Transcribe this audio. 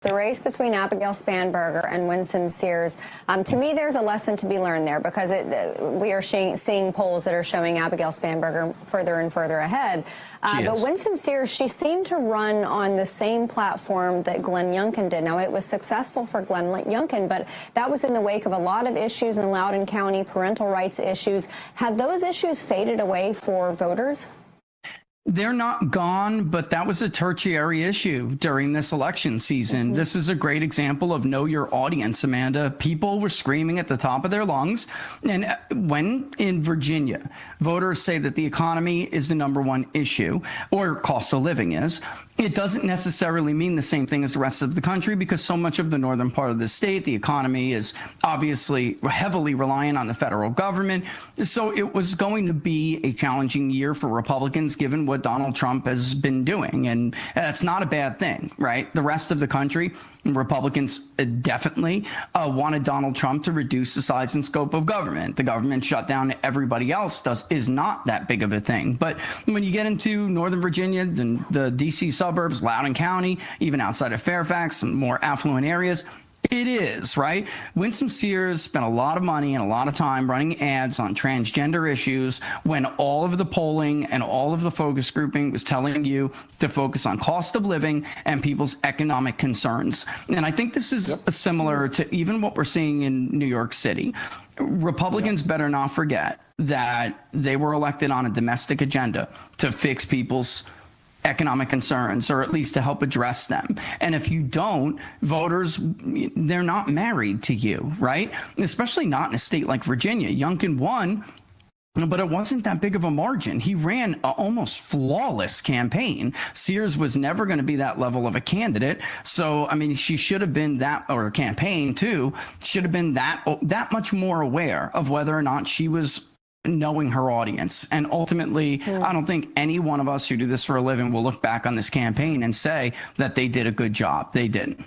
The race between Abigail Spanberger and Winsome Sears, to me, there's a lesson to be learned there because we are seeing polls that are showing Abigail Spanberger further and further ahead. But Winsome Sears, she seemed to run on the same platform that Glenn Youngkin did. Now, it was successful for Glenn Youngkin, but that was in the wake of a lot of issues in Loudoun County, parental rights issues. Have those issues faded away for voters? They're not gone, but that was a tertiary issue during this election season. This is a great example of know your audience, Amanda. People were screaming at the top of their lungs. And when in Virginia, voters say that the economy is the #1 issue, or cost of living is, it doesn't necessarily mean the same thing as the rest of the country because so much of the northern part of the state, the economy is obviously heavily reliant on the federal government. So it was going to be a challenging year for Republicans given what Donald Trump has been doing. And that's not a bad thing, right? The rest of the country, Republicans definitely wanted Donald Trump to reduce the size and scope of government. The government shutdown everybody else is not that big of a thing. But when you get into Northern Virginia, the D.C. suburbs, Loudoun County, even outside of Fairfax, some more affluent areas, it is, right? Winsome Sears spent a lot of money and a lot of time running ads on transgender issues when all of the polling and all of the focus grouping was telling you to focus on cost of living and people's economic concerns. And I think this is similar to even what we're seeing in New York City. Republicans better not forget that they were elected on a domestic agenda to fix people's economic concerns, or at least to help address them. And if you don't, voters, they're not married to you, right? Especially not in a state like Virginia. Youngkin won, but it wasn't that big of a margin. He ran an almost flawless campaign. Sears was never going to be that level of a candidate. So, I mean, she should have been that, or a campaign too, should have been that much more aware of whether or not she was knowing her audience. And ultimately, I don't think any one of us who do this for a living will look back on this campaign and say that they did a good job. They didn't.